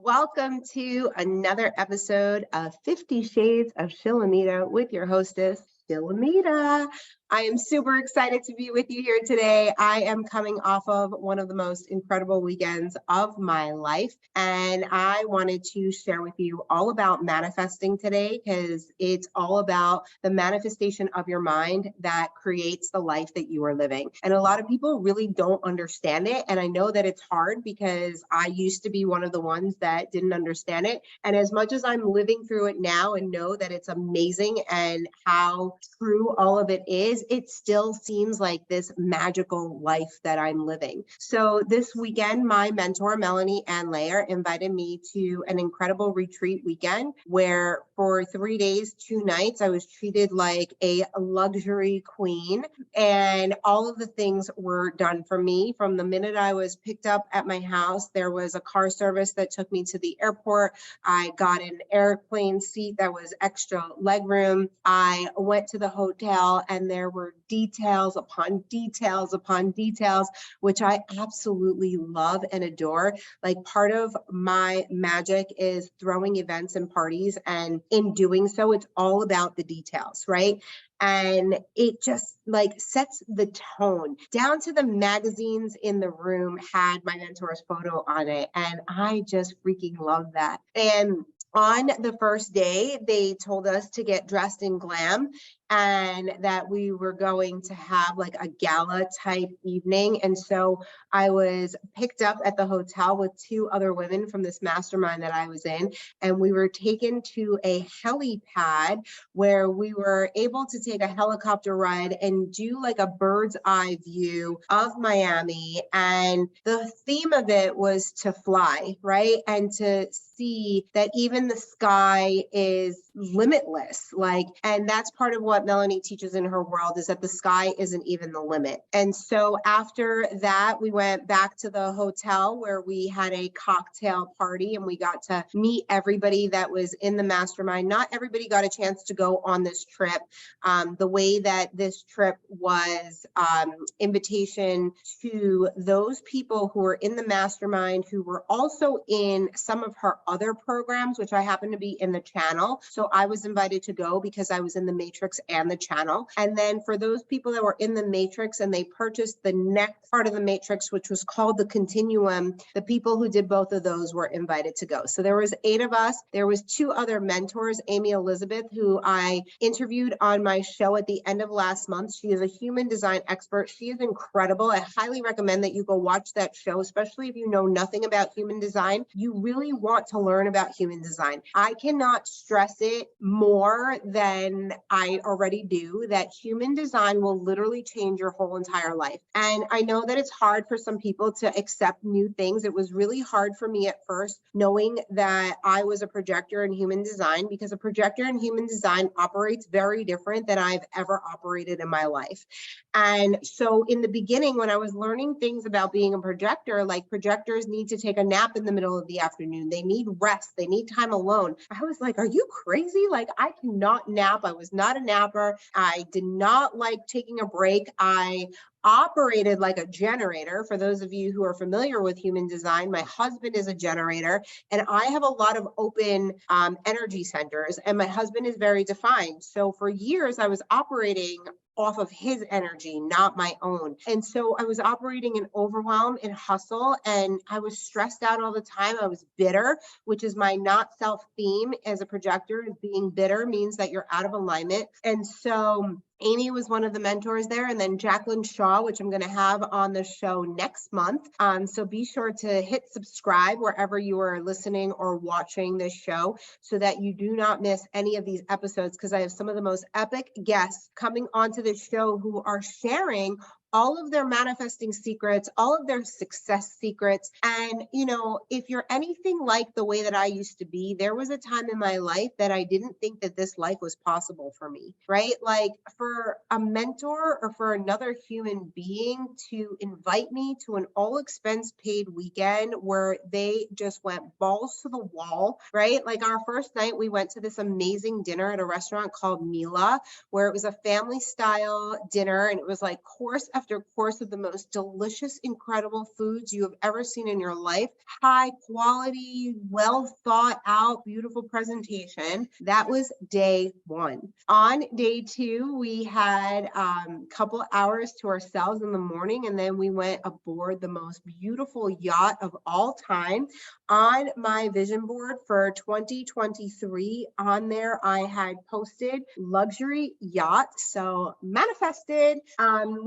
Welcome to another episode of 50 Shades of Shilamida with your hostess, Shilamida. I am super excited to be with you here today. I am coming off of one of the most incredible weekends of my life, and I wanted to share with you all about manifesting today because it's all about the manifestation of your mind that creates the life that you are living. And a lot of people really don't understand it, and I know that it's hard because I used to be one of the ones that didn't understand it. And as much as I'm living through it now and know that it's amazing and how true all of it is, it still seems like this magical life that I'm living. So this weekend, my mentor, Melanie Ann Layer, invited me to an incredible retreat weekend where for 3 days, 2 nights, I was treated like a luxury queen. And all of the things were done for me. From the minute I was picked up at my house, there was a car service that took me to the airport. I got an airplane seat that was extra legroom. I went to the hotel and there were details upon details upon details, which I absolutely love and adore. Like, part of my magic is throwing events and parties, and in doing so, it's all about the details, right? And it just like sets the tone. Down to the magazines in the room had my mentor's photo on it, and I just freaking love that. And on the first day, they told us to get dressed in glam and that we were going to have like a gala type evening. And so I was picked up at the hotel with 2 other women from this mastermind that I was in, and we were taken to a helipad where we were able to take a helicopter ride and do like a bird's eye view of Miami. And the theme of it was to fly, right? And to see that even the sky is limitless. And that's part of what Melanie teaches in her world, is that the sky isn't even the limit. And so after that, we went back to the hotel where we had a cocktail party and we got to meet everybody that was in the mastermind. Not everybody got a chance to go on this trip. The way that this trip was invitation to those people who were in the mastermind, who were also in some of her other programs, which I happen to be in the channel. So I was invited to go because I was in the matrix and the channel. And then for those people that were in the matrix and they purchased the next part of the matrix, which was called the continuum, the people who did both of those were invited to go. So there was 8 of us. There was 2 other mentors, Amy Elizabeth, who I interviewed on my show at the end of last month. She is a human design expert. She is incredible. I highly recommend that you go watch that show, especially if you know nothing about human design. You really want to learn about human design. I cannot stress it more than I already do, that human design will literally change your whole entire life. And I know that it's hard for some people to accept new things. It was really hard for me at first, knowing that I was a projector in human design, because a projector in human design operates very different than I've ever operated in my life. And so in the beginning, when I was learning things about being a projector, like projectors need to take a nap in the middle of the afternoon. They need rest. They need time alone. I was like, are you crazy? Like, I cannot nap. I was not a napper. I did not like taking a break. I operated like a generator. For those of you who are familiar with human design, my husband is a generator, and I have a lot of open energy centers, and my husband is very defined. So for years, I was operating off of his energy, not my own. And so I was operating in overwhelm and hustle, and I was stressed out all the time. I was bitter, which is my not self theme as a projector. Being bitter means that you're out of alignment. And so Amy was one of the mentors there, and then Jacqueline Shaw, which I'm going to have on the show next month. So be sure to hit subscribe wherever you are listening or watching this show so that you do not miss any of these episodes, because I have some of the most epic guests coming onto this show who are sharing all of their manifesting secrets, all of their success secrets. And, you know, if you're anything like the way that I used to be, there was a time in my life that I didn't think that this life was possible for me, right? Like, for a mentor or for another human being to invite me to an all expense paid weekend where they just went balls to the wall, right? Like, our first night, we went to this amazing dinner at a restaurant called Mila, where it was a family style dinner, and it was like course after course of the most delicious, incredible foods you have ever seen in your life. High quality, well thought out, beautiful presentation. That was day one. On day two, we had a couple hours to ourselves in the morning, and then we went aboard the most beautiful yacht of all time. On my vision board for 2023, on there I had posted luxury yacht. So manifested.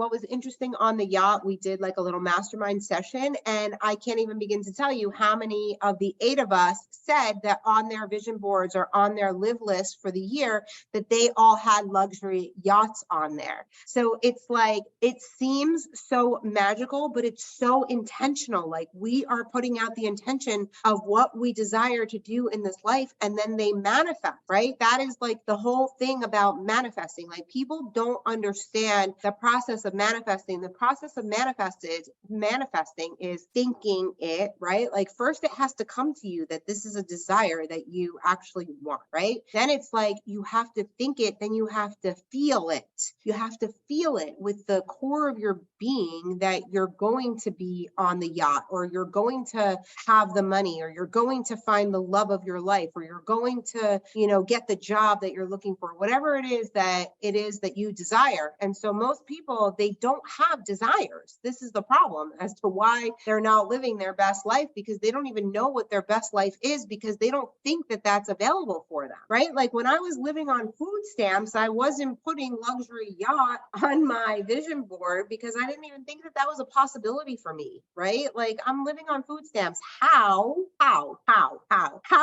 What was interesting on the yacht, we did like a little mastermind session, and I can't even begin to tell you how many of the 8 of us said that on their vision boards or on their live list for the year that they all had luxury yachts on there. So it's like, it seems so magical, but it's so intentional. Like, we are putting out the intention of what we desire to do in this life, and then they manifest, right? That is like the whole thing about manifesting. Like, people don't understand the process of manifesting. The process of manifesting is thinking it, right? Like, first it has to come to you that this is a desire that you actually want, right? Then it's like, you have to think it, then you have to feel it. You have to feel it with the core of your being that you're going to be on the yacht, or you're going to have the money, or you're going to find the love of your life, or you're going to, get the job that you're looking for, whatever it is that you desire. And so most people, they don't have desires. This is the problem as to why they're not living their best life, because they don't even know what their best life is, because they don't think that that's available for them, right? Like, when I was living on food stamps, I wasn't putting luxury yacht on my vision board because I didn't even think that that was a possibility for me, right? Like, I'm living on food stamps. How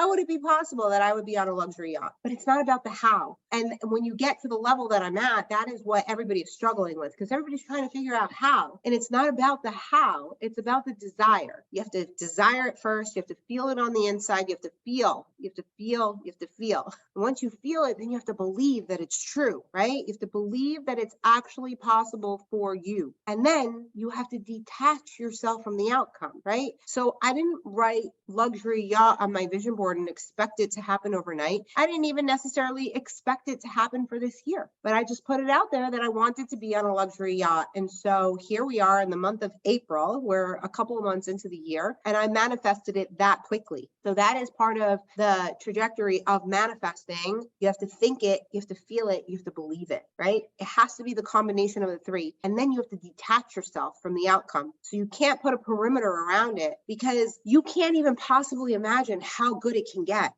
would it be possible that I would be on a luxury yacht? But it's not about the how. And when you get to the level that I'm at, that is what everybody is struggling with, because everybody's trying to figure out how. And it's not about the how, it's about the desire. You have to desire it first. You have to feel it on the inside. You have to feel. And once you feel it, then you have to believe that it's true, right? You have to believe that it's actually possible for you. And then you have to detach yourself from the outcome, right? So I didn't write luxury yacht on my vision board and expect it to happen overnight. I didn't even necessarily expect it to happen for this year, but I just put it out there that I wanted to be on a luxury yacht. And so here we are in the month of April. We're a couple of months into the year, and I manifested it that quickly. So that is part of the trajectory of manifesting. You have to think it, you have to feel it, you have to believe it, right? It has to be the combination of the three. And then you have to detach yourself from the outcome. So you can't put a perimeter around it, because you can't even possibly imagine how good it can get.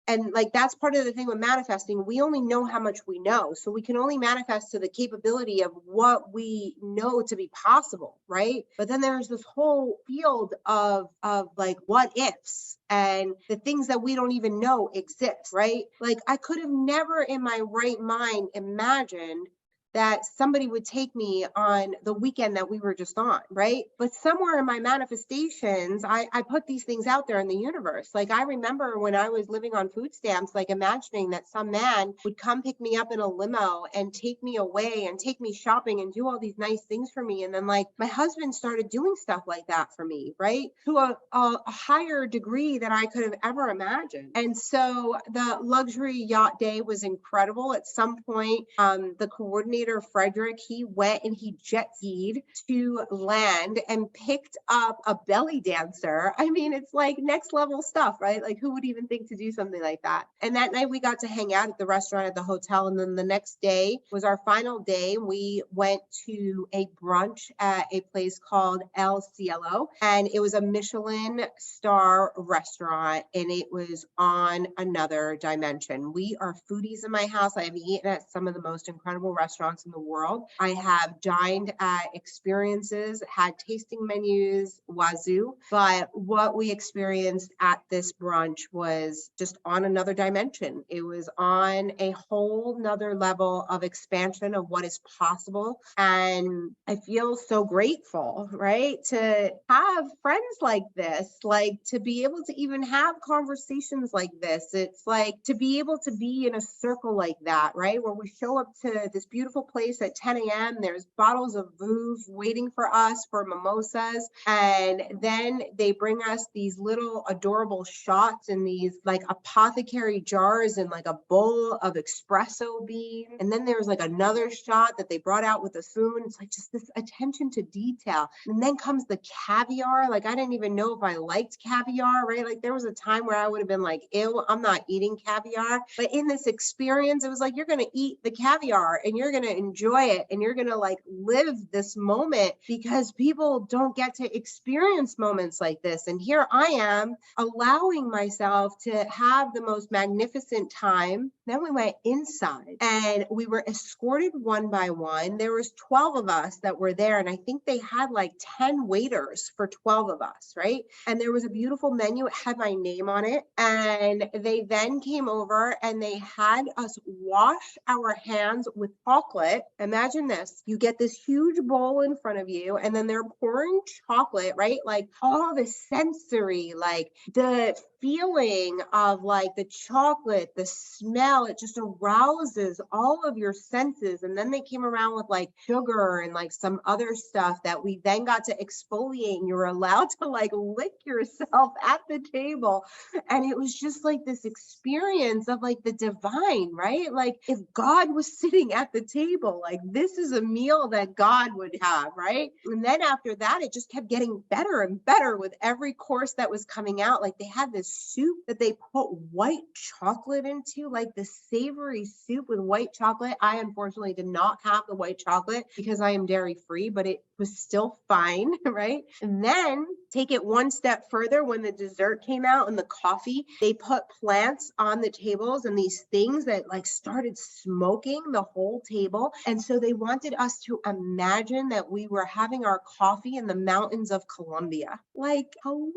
And like, that's part of the thing with manifesting. We only know how much we know. So we can only manifest to the capability of what we know to be possible, right? But then there's this whole field of like what ifs and the things that we don't even know exist, right? Like, I could have never in my right mind imagined that somebody would take me on the weekend that we were just on, right? But somewhere in my manifestations, I put these things out there in the universe. Like, I remember when I was living on food stamps, like imagining that some man would come pick me up in a limo and take me away and take me shopping and do all these nice things for me. And then like my husband started doing stuff like that for me, right? To a higher degree than I could have ever imagined. And so the luxury yacht day was incredible. At some point, the coordinator Frederick, he went and he jet skied to land and picked up a belly dancer. I mean, it's like next level stuff, right? Like, who would even think to do something like that? And that night we got to hang out at the restaurant at the hotel. And then the next day was our final day. We went to a brunch at a place called El Cielo, and it was a Michelin star restaurant, and it was on another dimension. We are foodies in my house. I have eaten at some of the most incredible restaurants in the world. I have dined at experiences, had tasting menus, wazoo, but what we experienced at this brunch was just on another dimension. It was on a whole nother level of expansion of what is possible. And I feel so grateful, right? To have friends like this, like to be able to even have conversations like this. It's like to be able to be in a circle like that, right? Where we show up to this beautiful beautiful place at 10 a.m. There's bottles of Vouv waiting for us for mimosas. And then they bring us these little adorable shots in these like apothecary jars and like a bowl of espresso bean. And then there's like another shot that they brought out with a spoon. It's like just this attention to detail. And then comes the caviar. Like I didn't even know if I liked caviar, right? Like there was a time where I would have been like, ew, I'm not eating caviar. But in this experience, it was like, you're going to eat the caviar and you're going to enjoy it. And you're going to like live this moment, because people don't get to experience moments like this. And here I am allowing myself to have the most magnificent time. Then we went inside and we were escorted one by one. There was 12 of us that were there. And I think they had like 10 waiters for 12 of us, right? And there was a beautiful menu. It had my name on it. And they then came over and they had us wash our hands with chocolate. Imagine this. You get this huge bowl in front of you and then they're pouring chocolate, right? Like all the sensory, like the feeling of like the chocolate, the smell, it just arouses all of your senses. And then they came around with like sugar and like some other stuff that we then got to exfoliate. And you were allowed to like lick yourself at the table. And it was just like this experience of like the divine, right? Like if God was sitting at the table, like this is a meal that God would have, right? And then after that, it just kept getting better and better with every course that was coming out. Like they had this soup that they put white chocolate into, like the savory soup with white chocolate. I unfortunately did not have the white chocolate because I am dairy free, but it was still fine, right? And then take it one step further, when the dessert came out and the coffee, they put plants on the tables and these things that like started smoking the whole table. And so they wanted us to imagine that we were having our coffee in the mountains of Colombia. Like, hello.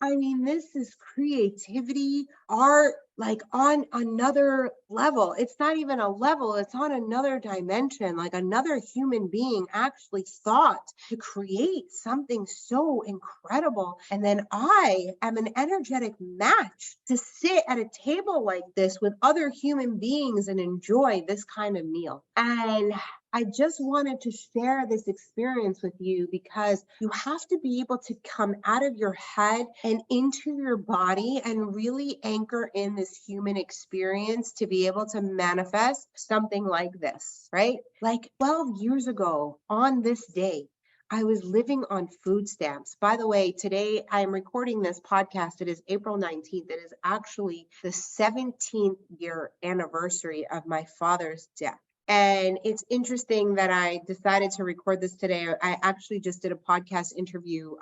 I mean, this is creativity, art, like on another level. It's not even a level, it's on another dimension. Like another human being actually thought to create something so incredible. And then I am an energetic match to sit at a table like this with other human beings and enjoy this kind of meal. And I just wanted to share this experience with you because you have to be able to come out of your head and into your body and really anchor in this human experience to be able to manifest something like this, right? Like 12 years ago on this day, I was living on food stamps. By the way, today I am recording this podcast. It is April 19th. It is actually the 17th year anniversary of my father's death. And it's interesting that I decided to record this today. I actually just did a podcast interview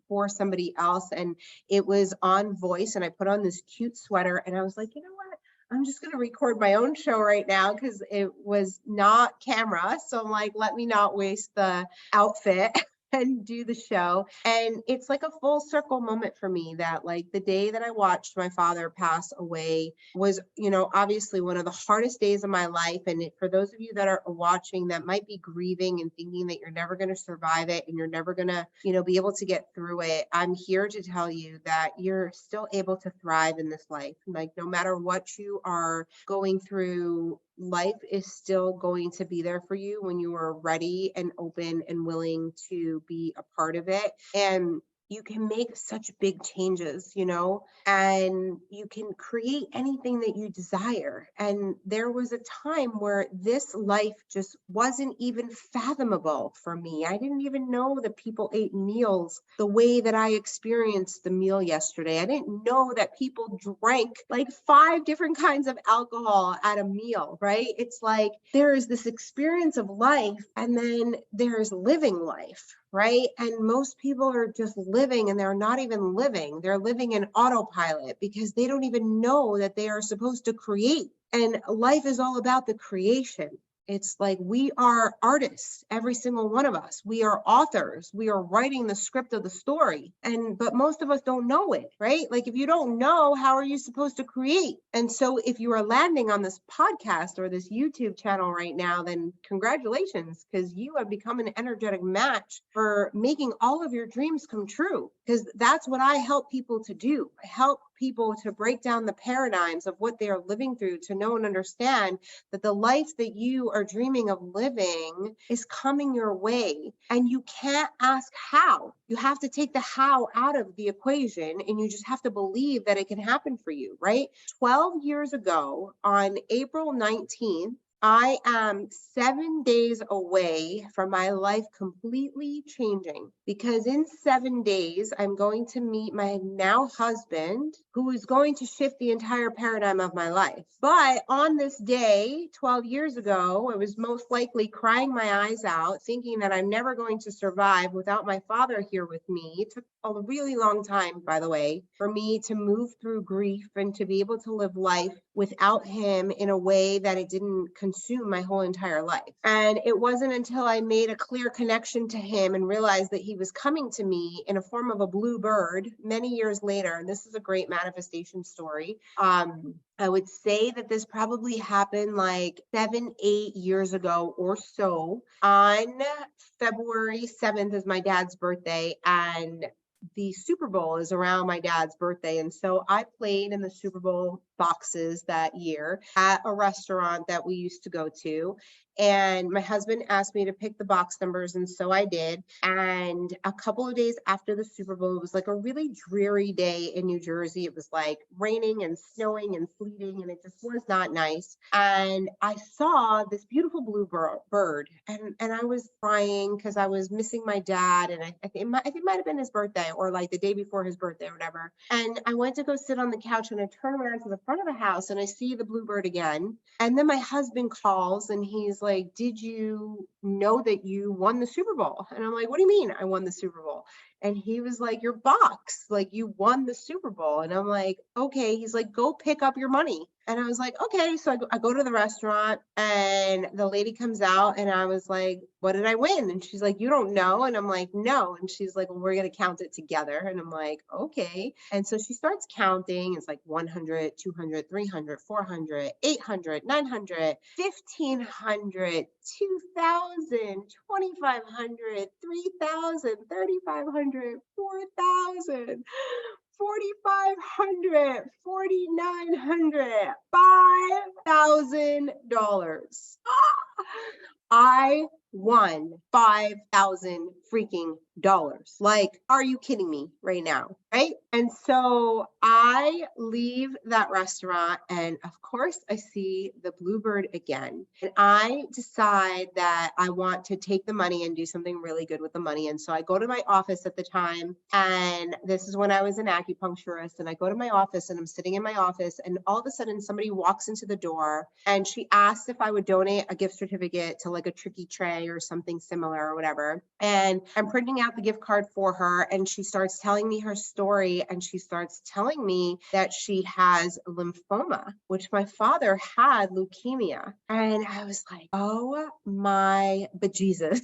for somebody else, and it was on voice, and I put on this cute sweater and I was like, you know what? I'm just going to record my own show right now because it was not camera. So I'm like, let me not waste the outfit and do the show. And it's like a full circle moment for me that like the day that I watched my father pass away was, you know, obviously one of the hardest days of my life. And for those of you that are watching that might be grieving and thinking that you're never going to survive it and you're never going to, you know, be able to get through it, I'm here to tell you that you're still able to thrive in this life. Like no matter what you are going through, life is still going to be there for you when you are ready and open and willing to be a part of it. And you can make such big changes, you know, and you can create anything that you desire. And there was a time where this life just wasn't even fathomable for me. I didn't even know that people ate meals the way that I experienced the meal yesterday. I didn't know that people drank like 5 different kinds of alcohol at a meal, right? It's like there is this experience of life and then there's living life, right? And most people are just living and they're not even living. They're living in autopilot because they don't even know that they are supposed to create. And life is all about the creation. It's like we are artists, every single one of us. We are authors. We are writing the script of the story. But most of us don't know it, right? Like if you don't know, how are you supposed to create? And so if you are landing on this podcast or this YouTube channel right now, then congratulations, because you have become an energetic match for making all of your dreams come true. Because that's what I help people to do. I help people to break down the paradigms of what they are living through, to know and understand that the life that you are dreaming of living is coming your way. And you can't ask how. You have to take the how out of the equation, and you just have to believe that it can happen for you, right? 12 years ago, on April 19th, I am 7 days away from my life completely changing, because in 7 days, I'm going to meet my now husband, who is going to shift the entire paradigm of my life. But on this day, 12 years ago, I was most likely crying my eyes out, thinking that I'm never going to survive without my father here with me. It took a really long time, by the way, for me to move through grief and to be able to live life without him in a way that it didn't consume my whole entire life. And it wasn't until I made a clear connection to him and realized that he was coming to me in a form of a blue bird many years later. And this is a great manifestation story. I would say that this probably happened like 7, 8 years ago or so. On February 7th is my dad's birthday, and the Super Bowl is around my dad's birthday. And so I played in the Super Bowl boxes that year at a restaurant that we used to go to. And my husband asked me to pick the box numbers, and so I did. And a couple of days after the Super Bowl, it was like a really dreary day in New Jersey. It was like raining and snowing and sleeting, and it just was not nice. And I saw this beautiful blue bird, and I was crying because I was missing my dad, and I think it might have been his birthday or like the day before his birthday or whatever. And I went to go sit on the couch, and I turn around to the front of the house, and I see the blue bird again. And then my husband calls, and he's like, "Did you know that you won the Super Bowl?" And I'm like, "What do you mean I won the Super Bowl?" And he was like, "Your box, like you won the Super Bowl." And I'm like, "Okay." He's like, "Go pick up your money." And I was like, "Okay." So I go to the restaurant, and the lady comes out, and I was like, "What did I win?" And she's like, "You don't know." And I'm like, "No." And she's like, "Well, we're going to count it together." And I'm like, "Okay." And so she starts counting. It's like 100, 200, 300, 400, 800, 900, 1500, 2000, 2500, 3000, 3500, 4000. 4,500, 4,900, $5,000. I won 5,000 freaking dollars. Like, are you kidding me right now? Right? And so I leave that restaurant, and of course I see the bluebird again. And I decide that I want to take the money and do something really good with the money. And so I go to my office at the time, and this is when I was an acupuncturist, and I go to my office, and I'm sitting in my office, and all of a sudden somebody walks into the door, and she asked if I would donate a gift certificate to like a Tricky Tray or something similar or whatever. And I'm printing out the gift card for her, and she starts telling me her story, and she starts telling me that she has lymphoma, which my father had leukemia. And I was like, oh my bejesus.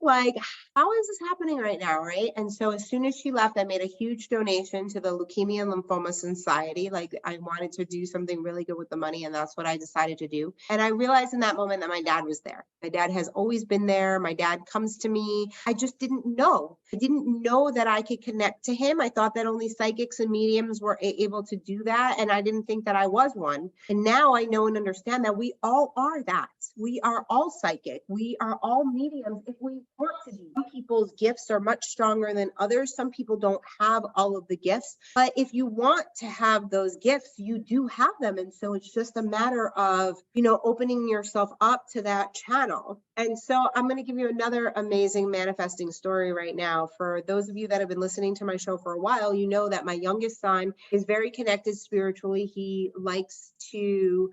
Like, how is this happening right now, right? And so as soon as she left, I made a huge donation to the Leukemia and Lymphoma Society. Like, I wanted to do something really good with the money, and that's what I decided to do. And I realized in that moment that my dad was there. My dad has always been there. My dad comes to me. I just didn't know. I didn't know that I could connect to him. I thought that only psychics and mediums were able to do that, and I didn't think that I was one. And now I know and understand that we all are that. We are all psychic. We are all mediums if we want to be. Some people's gifts are much stronger than others. Some people don't have all of the gifts, but if you want to have those gifts, you do have them. And so it's just a matter of, opening yourself up to that channel. And so I'm going to give you another amazing manifesting story right now. For those of you that have been listening to my show for a while, you know that my youngest son is very connected spiritually. He likes to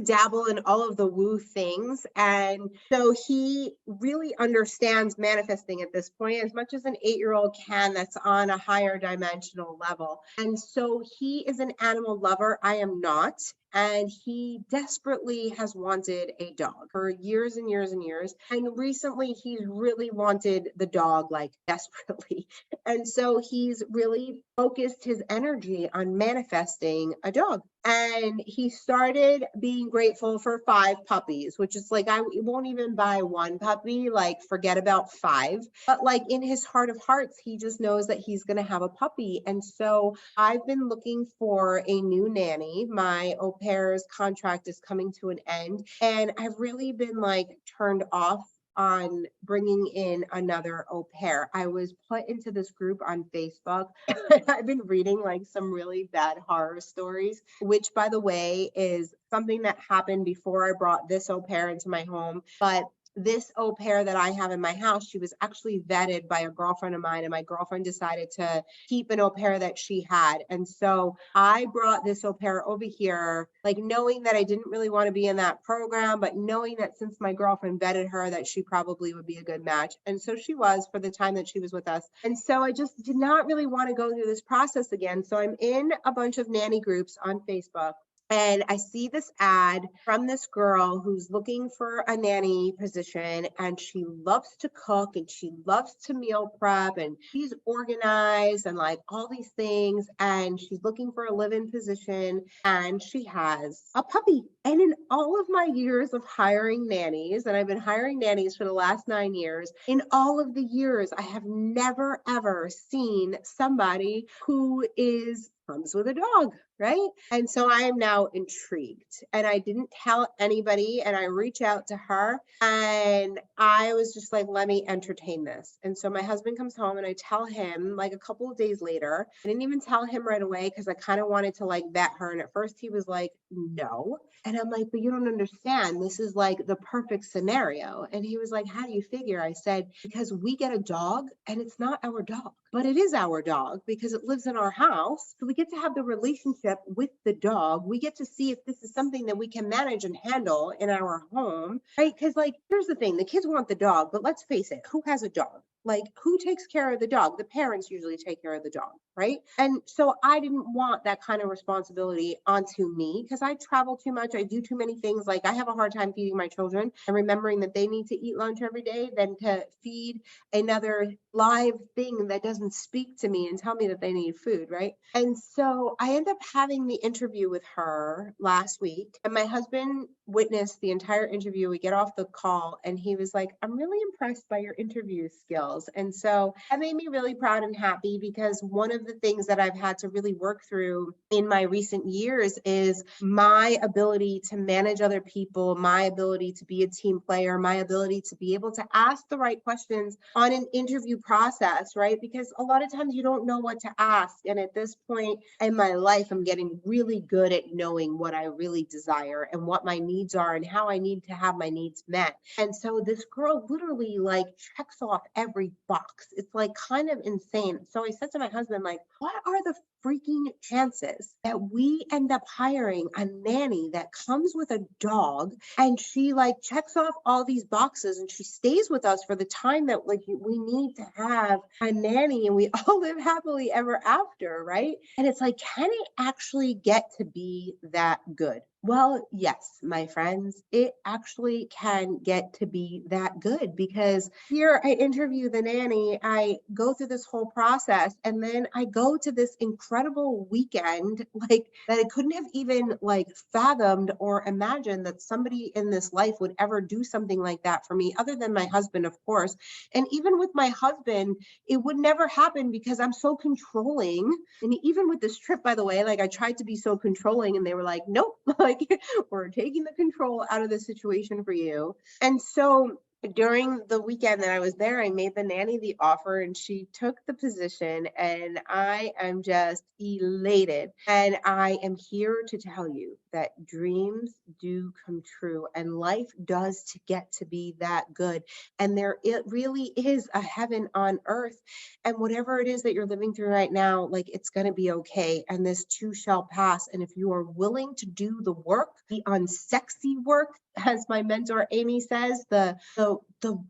dabble in all of the woo things. And so he really understands manifesting at this point as much as an 8-year-old can, that's on a higher dimensional level. And so he is an animal lover. I am not. And he desperately has wanted a dog for years and years and years. And recently he's really wanted the dog, like desperately. And so he's really focused his energy on manifesting a dog. And he started being grateful for 5 puppies, which is like, I won't even buy 1 puppy, like forget about 5. But like in his heart of hearts, he just knows that he's going to have a puppy. And so I've been looking for a new nanny. My au pair's contract is coming to an end. And I've really been like turned off on bringing in another au pair. I was put into this group on Facebook. I've been reading like some really bad horror stories, which by the way is something that happened before I brought this au pair into my home. But this au pair that I have in my house, she was actually vetted by a girlfriend of mine, and my girlfriend decided to keep an au pair that she had. And so I brought this au pair over here, like knowing that I didn't really want to be in that program, but knowing that since my girlfriend vetted her, that she probably would be a good match. And so she was for the time that she was with us. And so I just did not really want to go through this process again. So I'm in a bunch of nanny groups on Facebook. And I see this ad from this girl who's looking for a nanny position, and she loves to cook and she loves to meal prep and she's organized and like all these things. And she's looking for a live-in position, and she has a puppy. And in all of my years of hiring nannies, and I've been hiring nannies for the last 9 years, in all of the years, I have never, ever seen somebody who comes with a dog, right? And so I am now intrigued, and I didn't tell anybody, and I reach out to her, and I was just like, let me entertain this. And so my husband comes home, and I tell him like a couple of days later. I didn't even tell him right away because I kind of wanted to like vet her. And at first he was like, no. And I'm like, but you don't understand. This is like the perfect scenario. And he was like, how do you figure? I said, because we get a dog and it's not our dog, but it is our dog because it lives in our house. So we get to have the relationship with the dog. We get to see if this is something that we can manage and handle in our home, right? Because like, here's the thing, the kids want the dog, but let's face it, who has a dog? Like, who takes care of the dog? The parents usually take care of the dog, right? And so I didn't want that kind of responsibility onto me because I travel too much. I do too many things. Like, I have a hard time feeding my children and remembering that they need to eat lunch every day than to feed another live thing that doesn't speak to me and tell me that they need food, right? And so I end up having the interview with her last week, and my husband witnessed the entire interview. We get off the call and he was like, I'm really impressed by your interview skills. And so that made me really proud and happy, because one of the things that I've had to really work through in my recent years is my ability to manage other people, my ability to be a team player, my ability to be able to ask the right questions on an interview process, right? Because a lot of times you don't know what to ask. And at this point in my life, I'm getting really good at knowing what I really desire and what my needs are and how I need to have my needs met. And so this girl literally like checks off every box. It's like kind of insane. So I said to my husband, like, what are the freaking chances that we end up hiring a nanny that comes with a dog and she like checks off all these boxes and she stays with us for the time that like we need to have a nanny and we all live happily ever after, right? And it's like, can it actually get to be that good? Well, yes, my friends, it actually can get to be that good, because here I interview the nanny, I go through this whole process, and then I go to this incredible weekend, like that I couldn't have even like fathomed or imagined that somebody in this life would ever do something like that for me, other than my husband, of course. And even with my husband, it would never happen because I'm so controlling. And even with this trip, by the way, like I tried to be so controlling and they were like, nope, like we're taking the control out of the situation for you. And so During the weekend that I was there, I made the nanny the offer and she took the position, and I am just elated. And I am here to tell you that dreams do come true and life does to get to be that good. And there it really is a heaven on earth. And whatever it is that you're living through right now, like it's going to be okay. And this too shall pass. And if you are willing to do the work, the unsexy work, as my mentor Amy says, the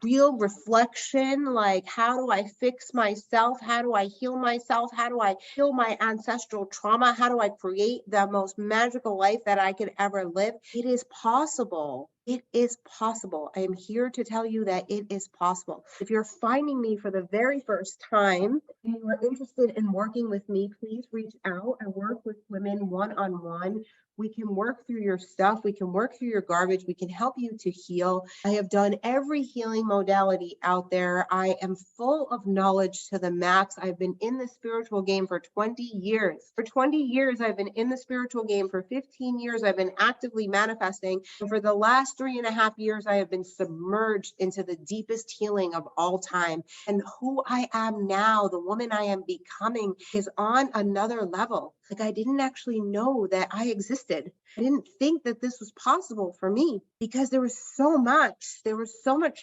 real reflection, like how do I fix myself? How do I heal myself? How do I heal my ancestral trauma? How do I create the most magical life that I could ever live? It is possible. It is possible. I am here to tell you that it is possible. If you're finding me for the very first time and you are interested in working with me, please reach out. I work with women one-on-one. We can work through your stuff. We can work through your garbage. We can help you to heal. I have done every healing modality out there. I am full of knowledge to the max. I've been in the spiritual game for 20 years. For 20 years, I've been in the spiritual game. For 15 years, I've been actively manifesting. And for the last 3.5 years, I have been submerged into the deepest healing of all time. And who I am now, the woman I am becoming, is on another level. Like I didn't actually know that I existed. I didn't think that this was possible for me because there was so much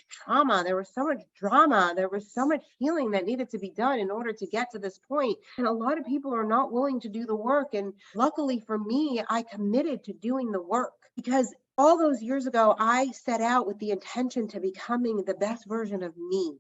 trauma, there was so much drama, there was so much healing that needed to be done in order to get to this point. And a lot of people are not willing to do the work. And luckily for me, I committed to doing the work because all those years ago, I set out with the intention to becoming the best version of me,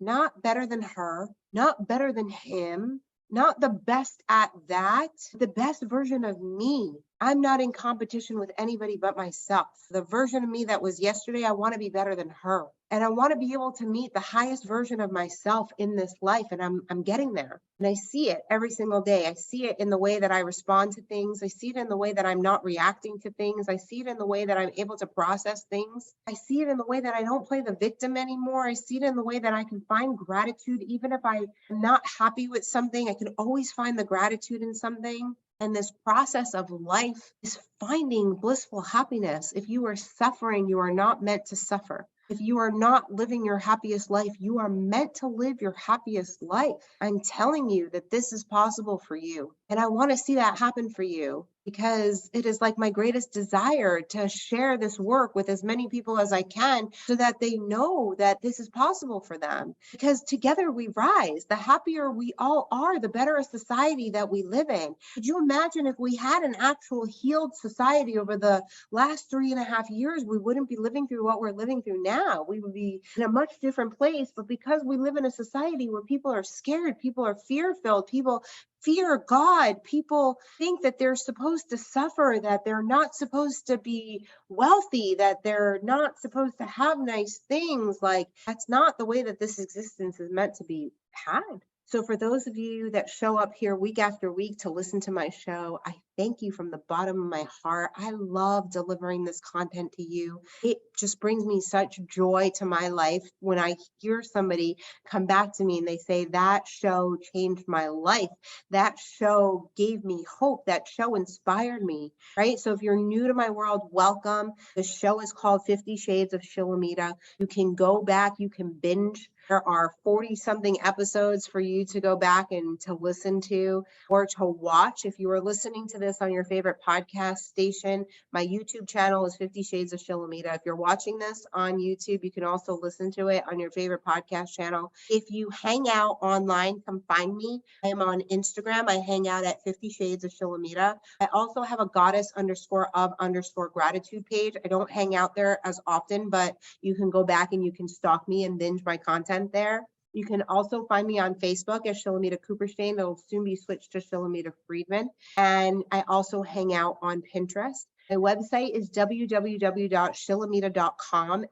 not better than her, not better than him, not the best at that, the best version of me. I'm not in competition with anybody but myself. The version of me that was yesterday, I want to be better than her. And I want to be able to meet the highest version of myself in this life. And I'm getting there. And I see it every single day. I see it in the way that I respond to things. I see it in the way that I'm not reacting to things. I see it in the way that I'm able to process things. I see it in the way that I don't play the victim anymore. I see it in the way that I can find gratitude. Even if I'm not happy with something, I can always find the gratitude in something. And this process of life is finding blissful happiness. If you are suffering, you are not meant to suffer. If you are not living your happiest life, you are meant to live your happiest life. I'm telling you that this is possible for you. And I want to see that happen for you because it is like my greatest desire to share this work with as many people as I can so that they know that this is possible for them. Because together we rise. The happier we all are, the better a society that we live in. Could you imagine if we had an actual healed society over the last 3.5 years? We wouldn't be living through what we're living through now. We would be in a much different place. But because we live in a society where people are scared, people are fear-filled, people fear God, people think that they're supposed to suffer, that they're not supposed to be wealthy, that they're not supposed to have nice things. Like, that's not the way that this existence is meant to be had. So for those of you that show up here week after week to listen to my show, I thank you from the bottom of my heart. I love delivering this content to you. It just brings me such joy to my life when I hear somebody come back to me and they say, that show changed my life. That show gave me hope. That show inspired me, right? So if you're new to my world, welcome. The show is called 50 Shades of Shilamida. You can go back, you can binge. There are 40 something episodes for you to go back and to listen to or to watch. If you are listening to this on your favorite podcast station, my YouTube channel is 50 Shades of Shilamida. If you're watching this on YouTube, you can also listen to it on your favorite podcast channel. If you hang out online, come find me. I am on Instagram. I hang out at 50 Shades of Shilamida. I also have a goddess_of_gratitude page. I don't hang out there as often, but you can go back and you can stalk me and binge my content there. You can also find me on Facebook as Shilamida Cooperstein. It'll soon be switched to Shilamida Friedman. And I also hang out on Pinterest. My website is www.shilamida.com,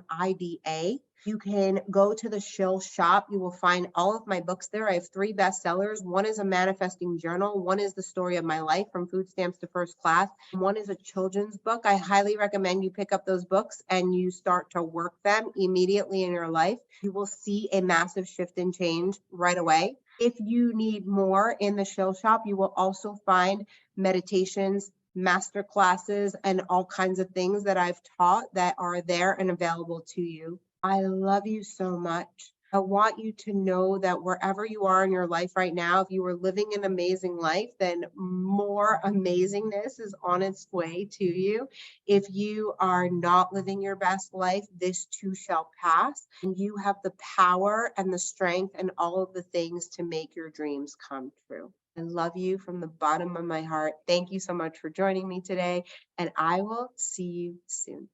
SHILAMIDA. You can go to the Shill shop. You will find all of my books there. I have 3 bestsellers. One is a manifesting journal. One is the story of my life from food stamps to first class. One is a children's book. I highly recommend you pick up those books and you start to work them immediately in your life. You will see a massive shift and change right away. If you need more in the Shill shop, you will also find meditations, master classes, and all kinds of things that I've taught that are there and available to you. I love you so much. I want you to know that wherever you are in your life right now, if you are living an amazing life, then more amazingness is on its way to you. If you are not living your best life, this too shall pass. And you have the power and the strength and all of the things to make your dreams come true. I love you from the bottom of my heart. Thank you so much for joining me today, and I will see you soon.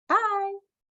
Bye.